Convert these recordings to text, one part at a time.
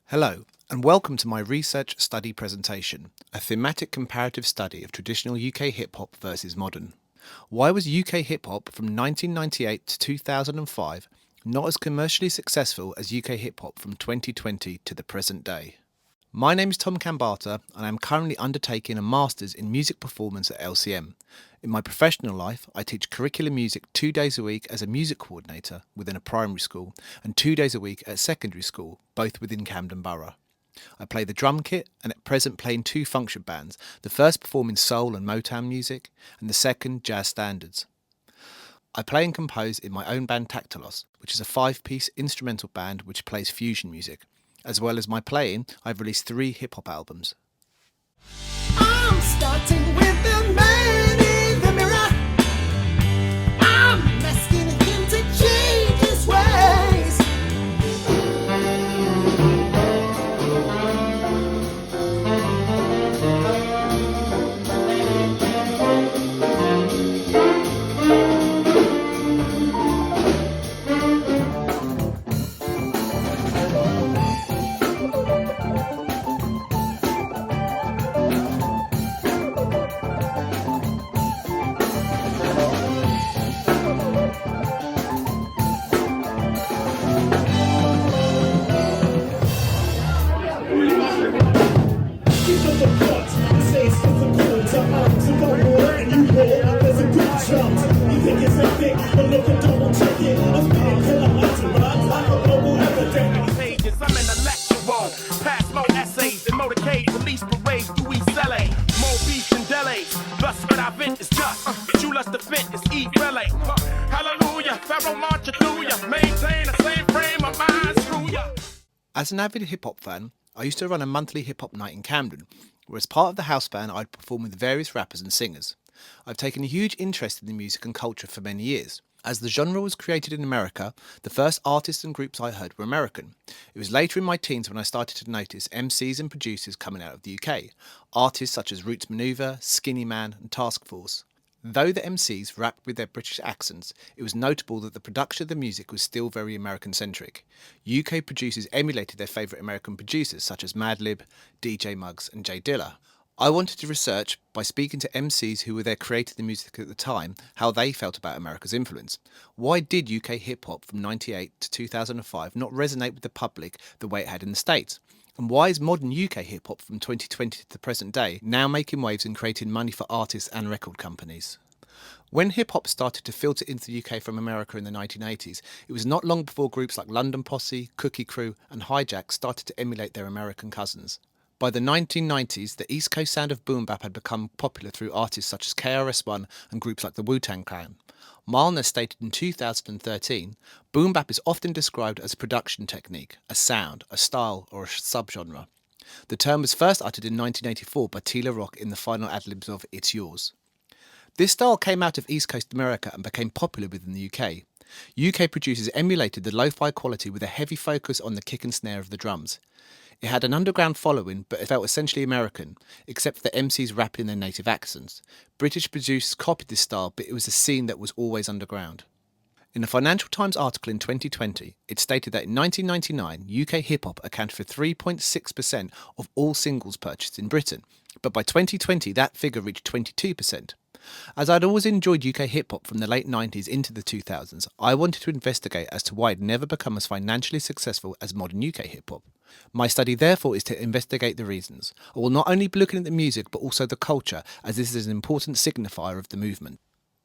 Hello, and welcome to my research study presentation, a thematic comparative study of traditional UK hip-hop versus modern. Why was UK hip-hop from 1998 to 2005 not as commercially successful as UK hip-hop from 2020 to the present day? My name is Tom Cambata, and I am currently undertaking a Masters in Music Performance at LCM. In my professional life, I teach curriculum music 2 days a week as a music coordinator within a primary school and 2 days a week at secondary school, both within Camden Borough. I play the drum kit and at present play in 2 function bands, the first performing soul and Motown music and the second jazz standards. I play and compose in my own band Tactilos, which is a 5-piece instrumental band which plays fusion music. As well as my playing, I've released 3 hip-hop albums. I'm starting with the man in the mirror. I'm asking him to change his ways. As an avid hip-hop fan, I used to run a monthly hip-hop night in Camden, where as part of the house band I'd perform with various rappers and singers. I've taken a huge interest in the music and culture for many years. As the genre was created in America, the first artists and groups I heard were American. It was later in my teens when I started to notice MCs and producers coming out of the UK, artists such as Roots Manuva, Skinny Man and Task Force. Though the MCs rapped with their British accents, it was notable that the production of the music was still very American-centric. UK producers emulated their favourite American producers such as Madlib, DJ Muggs and J Dilla. I wanted to research, by speaking to MCs who were there creating the music at the time, how they felt about America's influence. Why did UK hip-hop from 1998 to 2005 not resonate with the public the way it had in the States? And why is modern UK hip-hop from 2020 to the present day now making waves and creating money for artists and record companies? When hip-hop started to filter into the UK from America in the 1980s, it was not long before groups like London Posse, Cookie Crew and Hijack started to emulate their American cousins. By the 1990s, the East Coast sound of boom bap had become popular through artists such as KRS-One and groups like the Wu-Tang Clan. Milner stated in 2013, boom bap is often described as a production technique, a sound, a style or a subgenre. The term was first uttered in 1984 by Tila Rock in the final ad-libs of It's Yours. This style came out of East Coast America and became popular within the UK. UK producers emulated the lo-fi quality with a heavy focus on the kick and snare of the drums. It had an underground following, but it felt essentially American, except for the MCs rapping in their native accents. British producers copied this style, but it was a scene that was always underground. In a Financial Times article in 2020, it stated that in 1999, UK hip-hop accounted for 3.6% of all singles purchased in Britain, but by 2020 that figure reached 22%. As I'd always enjoyed UK hip-hop from the late 90s into the 2000s, I wanted to investigate as to why it never become as financially successful as modern UK hip-hop. My study therefore is to investigate the reasons. I will not only be looking at the music but also the culture, as this is an important signifier of the movement.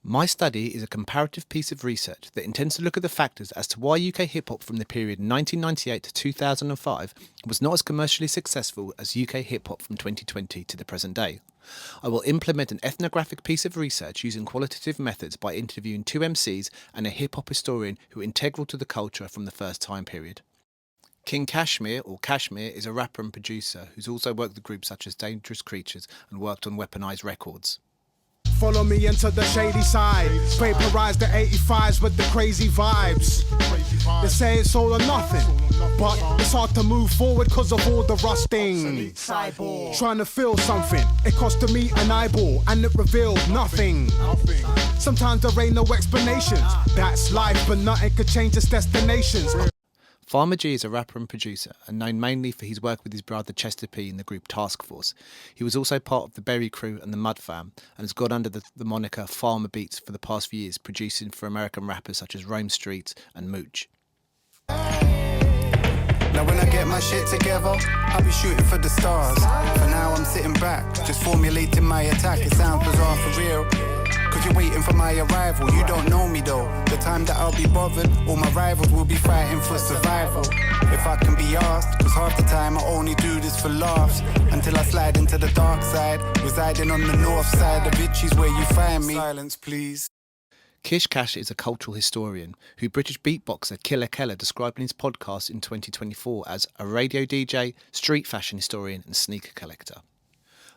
My study is a comparative piece of research that intends to look at the factors as to why UK hip-hop from the period 1998 to 2005 was not as commercially successful as UK hip-hop from 2020 to the present day. I will implement an ethnographic piece of research using qualitative methods by interviewing 2 MCs and a hip-hop historian who are integral to the culture from the first time period. King Kashmir, or Kashmir, is a rapper and producer who's also worked with groups such as Dangerous Creatures and worked on Weaponized Records. Follow me into the shady side. Vaporize the 85s with the crazy vibes. They say it's all or nothing, but it's hard to move forward cause of all the rusting. Trying to feel something, it costed me an eyeball and it revealed nothing. Sometimes there ain't no explanations. That's life, but nothing could change its destinations. Farmer G is a rapper and producer, and known mainly for his work with his brother Chester P in the group Task Force. He was also part of the Berry Crew and the Mud Fam, and has gone under the moniker Farmer Beats for the past few years, producing for American rappers such as Rome Streetz and Mooch. Now when I get my shit together, I'll be shooting for the stars. For now I'm sitting back, just formulating my attack. It sounds bizarre for real, cause you're waiting for my arrival. You don't know me though, the time that I'll be bothered, all my rivals will be fighting for survival. If I can be asked, cause half the time I only do this for laughs. Until I slide into the dark side, residing on the north side of Itchy's where you find me. Silence please. Kish Cash is a cultural historian who British beatboxer Killer Keller described in his podcast in 2024 as a radio DJ, street fashion historian and sneaker collector.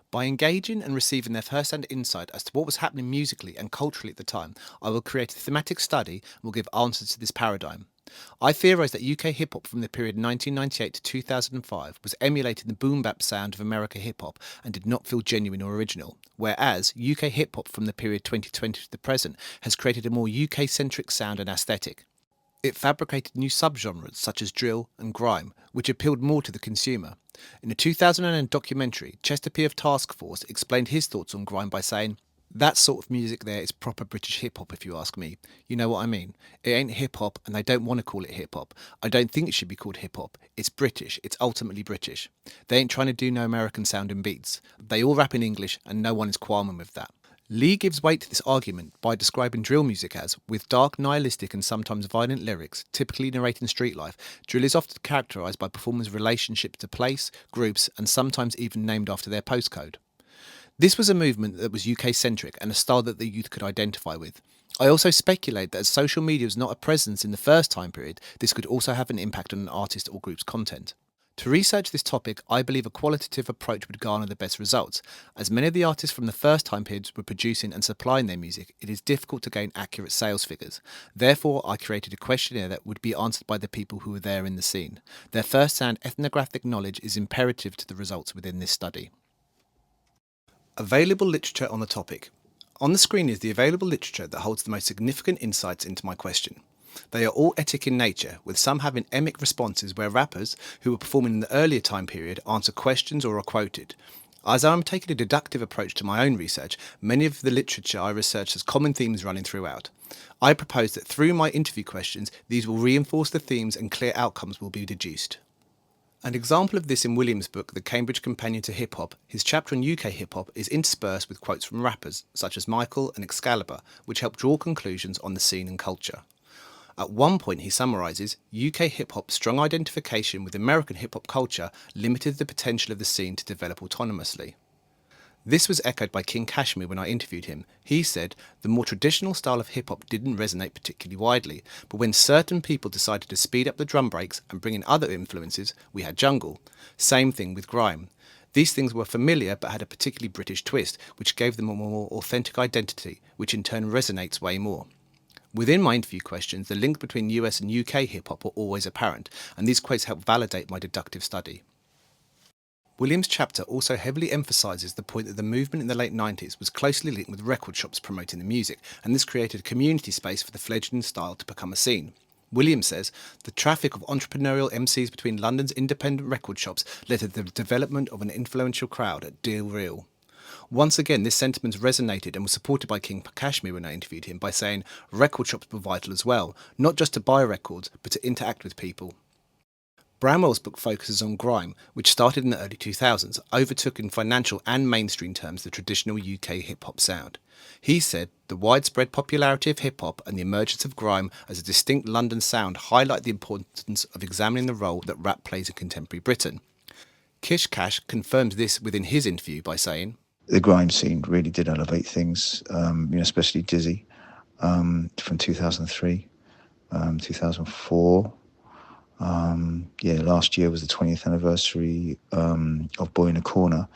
By engaging and receiving their first-hand insight as to what was happening musically and culturally at the time, I will create a thematic study and will give answers to this paradigm. I theorise that UK hip-hop from the period 1998 to 2005 was emulating the boom-bap sound of America hip-hop and did not feel genuine or original, whereas UK hip-hop from the period 2020 to the present has created a more UK-centric sound and aesthetic. It fabricated new subgenres such as drill and grime, which appealed more to the consumer. In a 2009 documentary, Chester P of Task Force explained his thoughts on grime by saying, "That sort of music there is proper British hip-hop if you ask me. You know what I mean? It ain't hip-hop and they don't want to call it hip-hop. I don't think it should be called hip-hop. It's British. It's ultimately British. They ain't trying to do no American sounding beats. They all rap in English and no one is qualming with that." Lee gives weight to this argument by describing drill music as, with dark, nihilistic and sometimes violent lyrics, typically narrating street life, drill is often characterised by performers' relationships to place, groups and sometimes even named after their postcode. This was a movement that was UK-centric and a style that the youth could identify with. I also speculate that as social media was not a presence in the first time period, this could also have an impact on an artist or group's content. To research this topic, I believe a qualitative approach would garner the best results. As many of the artists from the first time periods were producing and supplying their music, it is difficult to gain accurate sales figures. Therefore, I created a questionnaire that would be answered by the people who were there in the scene. Their first-hand ethnographic knowledge is imperative to the results within this study. Available literature on the topic. On the screen is the available literature that holds the most significant insights into my question. They are all etic in nature, with some having emic responses where rappers, who were performing in the earlier time period, answer questions or are quoted. As I am taking a deductive approach to my own research, many of the literature I researched has common themes running throughout. I propose that through my interview questions, these will reinforce the themes and clear outcomes will be deduced. An example of this in Williams' book, The Cambridge Companion to Hip Hop, his chapter on UK hip hop is interspersed with quotes from rappers, such as Michael and Excalibur, which help draw conclusions on the scene and culture. At one point he summarises, UK hip-hop's strong identification with American hip-hop culture limited the potential of the scene to develop autonomously. This was echoed by King Kashmir when I interviewed him. He said the more traditional style of hip-hop didn't resonate particularly widely, but when certain people decided to speed up the drum breaks and bring in other influences, we had jungle. Same thing with grime. These things were familiar but had a particularly British twist, which gave them a more authentic identity, which in turn resonates way more. Within my interview questions, the link between US and UK hip-hop were always apparent, and these quotes help validate my deductive study. Williams' chapter also heavily emphasises the point that the movement in the late 90s was closely linked with record shops promoting the music, and this created a community space for the fledgling style to become a scene. Williams says, the traffic of entrepreneurial MCs between London's independent record shops led to the development of an influential crowd at Deal Real. Once again, this sentiment resonated and was supported by King Kashmir when I interviewed him by saying record shops were vital as well, not just to buy records, but to interact with people. Bramwell's book focuses on grime, which started in the early 2000s, overtook in financial and mainstream terms the traditional UK hip-hop sound. He said the widespread popularity of hip-hop and the emergence of grime as a distinct London sound highlight the importance of examining the role that rap plays in contemporary Britain. Kish Cash confirms this within his interview by saying, the grime scene really did elevate things, especially Dizzy, from 2003, 2004. Last year was the 20th anniversary of Boy in a Corner,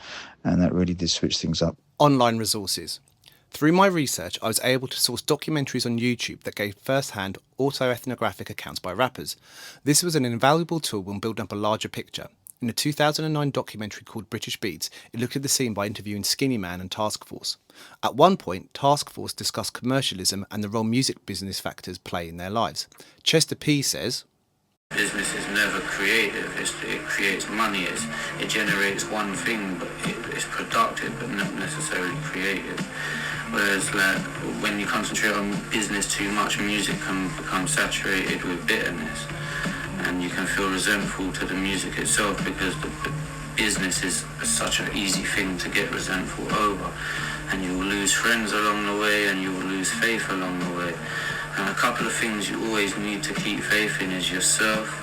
and that really did switch things up. Online resources. Through my research, I was able to source documentaries on YouTube that gave first-hand autoethnographic accounts by rappers. This was an invaluable tool when building up a larger picture. In a 2009 documentary called British Beats, it looked at the scene by interviewing Skinny Man and Task Force. At one point, Task Force discussed commercialism and the role music business factors play in their lives. Chester P says, Business is never creative. It creates money. It generates one thing, but it's productive, but not necessarily creative. Whereas, like, when you concentrate on business too much, music can become saturated with bitterness, and you can feel resentful to the music itself because the business is such an easy thing to get resentful over, and you will lose friends along the way, and you will lose faith along the way. And a couple of things you always need to keep faith in is yourself,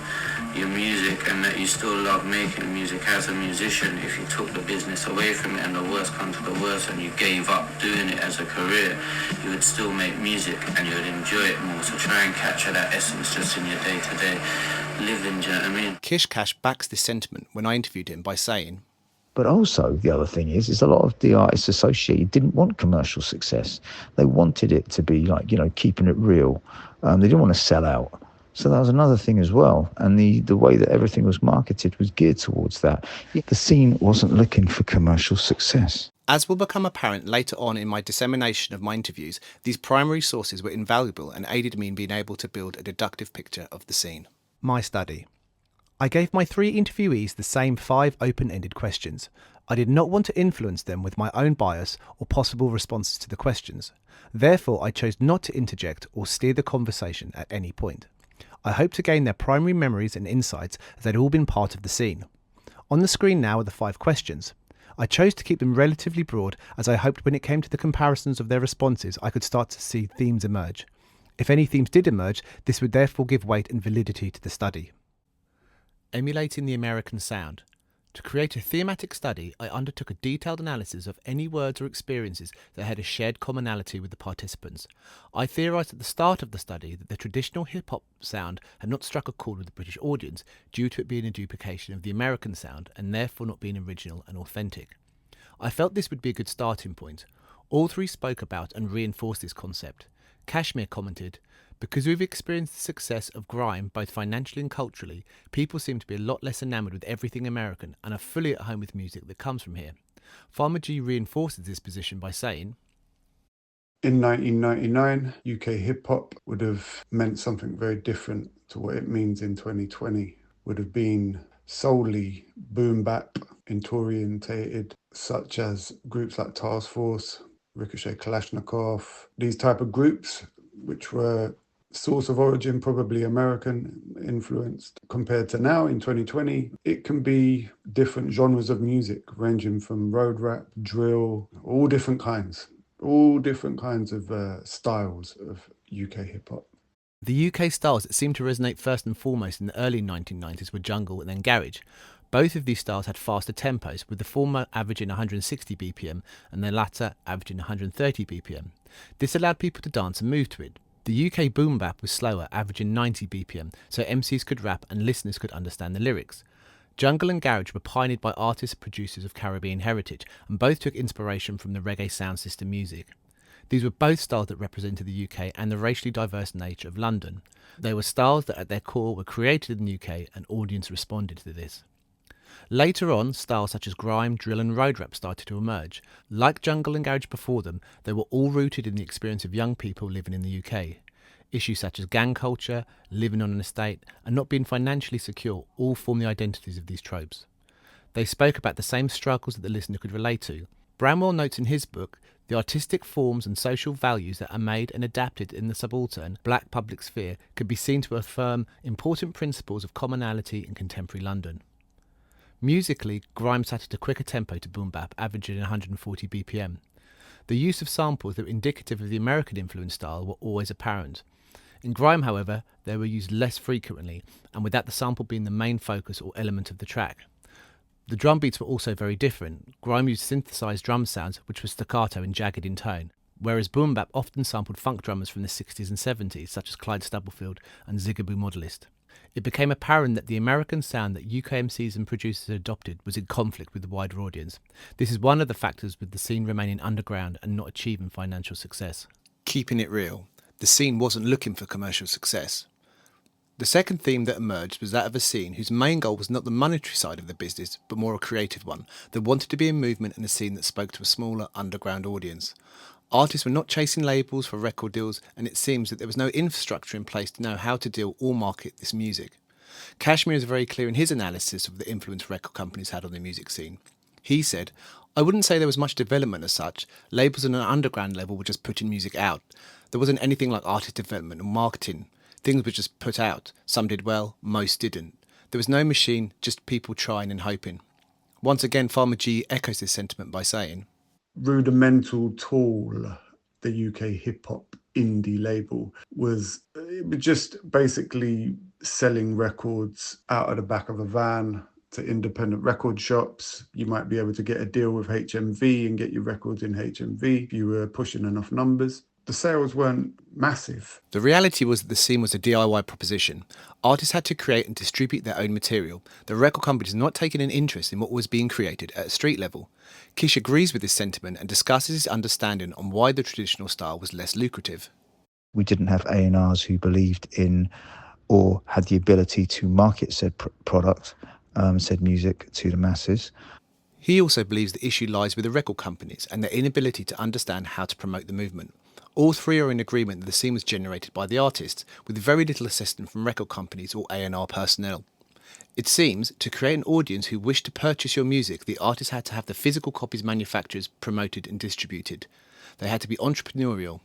your music, and that you still love making music as a musician. If you took the business away from it and the worst come to the worst and you gave up doing it as a career, you would still make music and you would enjoy it more. So try and capture that essence just in your day-to-day living, do you know what I mean? Kish Cash backs this sentiment when I interviewed him by saying, But also, the other thing is a lot of the artists associated didn't want commercial success. They wanted it to be like, keeping it real. They didn't want to sell out. So that was another thing as well. And the way that everything was marketed was geared towards that. The scene wasn't looking for commercial success. As will become apparent later on in my dissemination of my interviews, these primary sources were invaluable and aided me in being able to build a deductive picture of the scene. My study. I gave my 3 interviewees the same 5 open-ended questions. I did not want to influence them with my own bias or possible responses to the questions. Therefore, I chose not to interject or steer the conversation at any point. I hope to gain their primary memories and insights as they'd all been part of the scene. On the screen now are the 5 questions. I chose to keep them relatively broad as I hoped when it came to the comparisons of their responses I could start to see themes emerge. If any themes did emerge, this would therefore give weight and validity to the study. Emulating the American sound. To create a thematic study, I undertook a detailed analysis of any words or experiences that had a shared commonality with the participants. I theorised at the start of the study that the traditional hip-hop sound had not struck a chord with the British audience due to it being a duplication of the American sound and therefore not being original and authentic. I felt this would be a good starting point. All 3 spoke about and reinforced this concept. Kashmir commented, "Because we've experienced the success of grime both financially and culturally, people seem to be a lot less enamoured with everything American and are fully at home with music that comes from here." Farmer G reinforces this position by saying, In 1999, UK hip-hop would have meant something very different to what it means in 2020. Would have been solely boom bap orientated, such as groups like Task Force, Ricochet Kalashnikov, these type of groups, which were source of origin probably American influenced. Compared to now in 2020, it can be different genres of music ranging from road rap, drill, all different kinds of styles of UK hip-hop. the UK styles that seemed to resonate first and foremost in the early 1990s were jungle and then garage. Both of these styles had faster tempos, with the former averaging 160 BPM and the latter averaging 130 BPM. This allowed people to dance and move to it. The UK boom bap was slower, averaging 90 BPM, so MCs could rap and listeners could understand the lyrics. Jungle and garage were pioneered by artists and producers of Caribbean heritage, and both took inspiration from the reggae sound system music. These were both styles that represented the UK and the racially diverse nature of London. They were styles that at their core were created in the UK and audience responded to this. Later on, styles such as grime, drill and road rap started to emerge. Like jungle and garage before them, they were all rooted in the experience of young people living in the UK. Issues such as gang culture, living on an estate, and not being financially secure all form the identities of these tropes. They spoke about the same struggles that the listener could relate to. Bramwell notes in his book, the artistic forms and social values that are made and adapted in the subaltern black public sphere could be seen to affirm important principles of commonality in contemporary London. Musically, grime sat at a quicker tempo to boom bap, averaging 140 BPM. The use of samples that were indicative of the American influence style were always apparent. In grime, however, they were used less frequently, and with that the sample being the main focus or element of the track. The drum beats were also very different. Grime used synthesized drum sounds, which were staccato and jagged in tone, whereas boom bap often sampled funk drummers from the 60s and 70s, such as Clyde Stubblefield and Zigaboo Modelist. It became apparent that the American sound that UK MCs and producers had adopted was in conflict with the wider audience. This is one of the factors with the scene remaining underground and not achieving financial success. Keeping it real, the scene wasn't looking for commercial success. The second theme that emerged was that of a scene whose main goal was not the monetary side of the business, but more a creative one, that wanted to be a movement and a scene that spoke to a smaller underground audience. Artists were not chasing labels for record deals, and it seems that there was no infrastructure in place to know how to deal or market this music. Kashmir is very clear in his analysis of the influence record companies had on the music scene. He said, "I wouldn't say there was much development as such. Labels on an underground level were just putting music out. There wasn't anything like artist development or marketing. Things were just put out. Some did well, most didn't. There was no machine, just people trying and hoping." Once again, Farmer G echoes this sentiment by saying, Rudimental Tool, the UK hip hop indie label, was just basically selling records out of the back of a van to independent record shops. You might be able to get a deal with HMV and get your records in HMV if you were pushing enough numbers. The sales weren't massive. The reality was that the scene was a DIY proposition. Artists had to create and distribute their own material. The record companies not taking an interest in what was being created at a street level. Kish agrees with this sentiment and discusses his understanding on why the traditional style was less lucrative. We didn't have A&Rs who believed in or had the ability to market said product, said music to the masses. He also believes the issue lies with the record companies and their inability to understand how to promote the movement. All three are in agreement that the scene was generated by the artists, with very little assistance from record companies or A&R personnel. It seems, to create an audience who wished to purchase your music, the artists had to have the physical copies manufactured, promoted and distributed. They had to be entrepreneurial.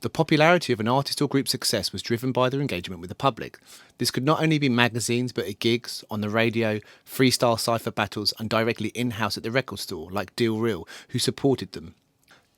The popularity of an artist or group's success was driven by their engagement with the public. This could not only be magazines, but at gigs, on the radio, freestyle cypher battles, and directly in-house at the record store, like Deal Real, who supported them.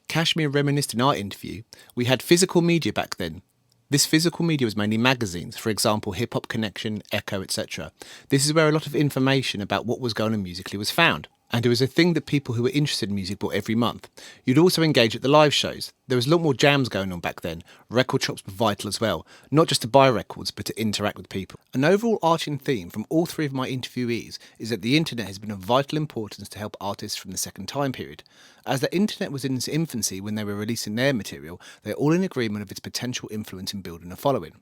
Kashmir reminisced in our interview, "We had physical media back then. This physical media was mainly magazines, for example, Hip Hop Connection, Echo, etc. This is where a lot of information about what was going on musically was found. And it was a thing that people who were interested in music bought every month. You'd also engage at the live shows. There was a lot more jams going on back then. Record shops were vital as well, not just to buy records, but to interact with people." An overall arching theme from all three of my interviewees is that the internet has been of vital importance to help artists from the second time period. As the internet was in its infancy when they were releasing their material, they are all in agreement of its potential influence in building a following.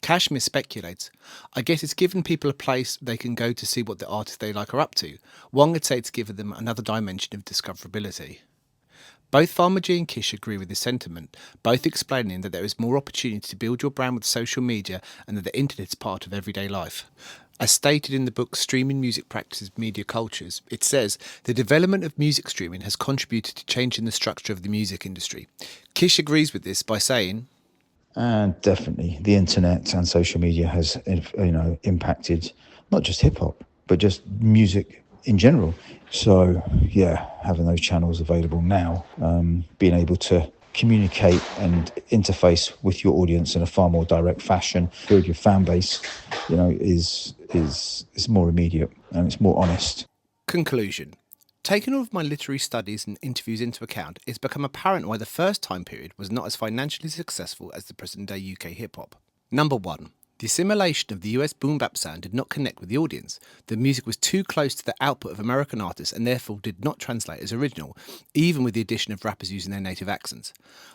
Kashmir speculates, "I guess it's given people a place they can go to see what the artists they like are up to. One could say it's given them another dimension of discoverability." Both Farmer G and Kish agree with this sentiment, both explaining that there is more opportunity to build your brand with social media and that the internet is part of everyday life. As stated in the book Streaming Music Practices, Media Cultures, it says, "The development of music streaming has contributed to changing the structure of the music industry." Kish agrees with this by saying, And definitely the internet and social media has, impacted not just hip hop, but just music in general. So yeah, having those channels available now, being able to communicate and interface with your audience in a far more direct fashion, build your fan base, is more immediate and it's more honest. Conclusion. Taking all of my literary studies and interviews into account, it's become apparent why the first time period was not as financially successful as the present day UK hip hop. Number 1. The assimilation of the US boom bap sound did not connect with the audience. The music was too close to the output of American artists and therefore did not translate as original, even with the addition of rappers using their native accents.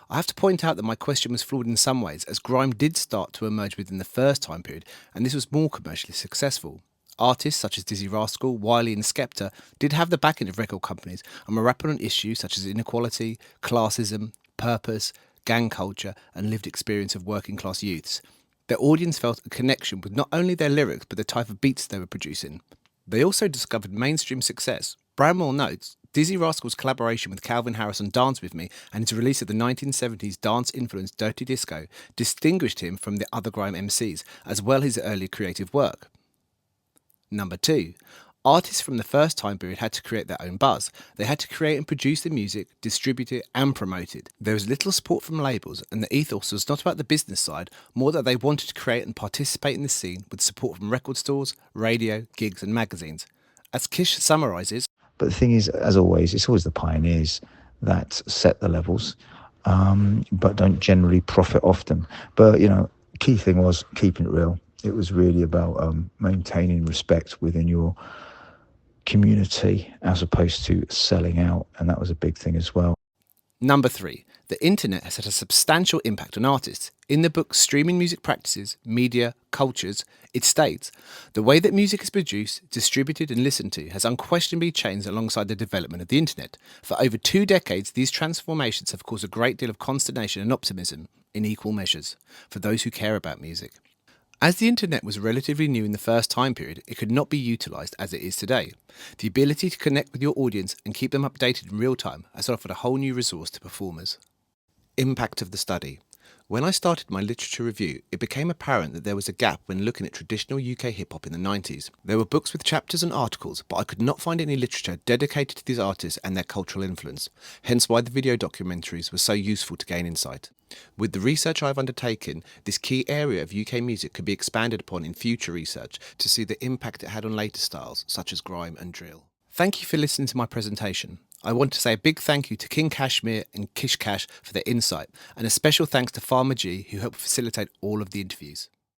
I have to point out that my question was flawed in some ways, as grime did start to emerge within the first time period, and this was more commercially successful. Artists such as Dizzy Rascal, Wiley and Skepta did have the backing of record companies and were rapping on issues such as inequality, classism, purpose, gang culture and lived experience of working class youths. Their audience felt a connection with not only their lyrics but the type of beats they were producing. They also discovered mainstream success. Bramwell notes, Dizzy Rascal's collaboration with Calvin Harris on Dance With Me and his release of the 1970s dance-influenced Dirty Disco distinguished him from the other grime MCs, as well as his early creative work. Number 2. Artists from the first time period had to create their own buzz. They had to create and produce the music, distribute it and promote it. There was little support from labels and the ethos was not about the business side, more that they wanted to create and participate in the scene with support from record stores, radio, gigs and magazines. As Kish summarises, But the thing is, as always, it's always the pioneers that set the levels, but don't generally profit off them. But, key thing was keeping it real. It was really about maintaining respect within your community as opposed to selling out. And that was a big thing as well. Number 3. The internet has had a substantial impact on artists. In the book Streaming Music Practices, Media, Cultures, it states, "The way that music is produced, distributed and listened to has unquestionably changed alongside the development of the internet. For over 2 decades, these transformations have caused a great deal of consternation and optimism in equal measures for those who care about music." As the internet was relatively new in the first time period, it could not be utilised as it is today. The ability to connect with your audience and keep them updated in real time has offered a whole new resource to performers. Impact of the study. When I started my literature review, it became apparent that there was a gap when looking at traditional UK hip hop in the 90s. There were books with chapters and articles, but I could not find any literature dedicated to these artists and their cultural influence, hence why the video documentaries were so useful to gain insight. With the research I've undertaken, this key area of UK music could be expanded upon in future research to see the impact it had on later styles, such as grime and drill. Thank you for listening to my presentation. I want to say a big thank you to King Kashmir and Kish Cash for their insight, and a special thanks to Farmer G, who helped facilitate all of the interviews.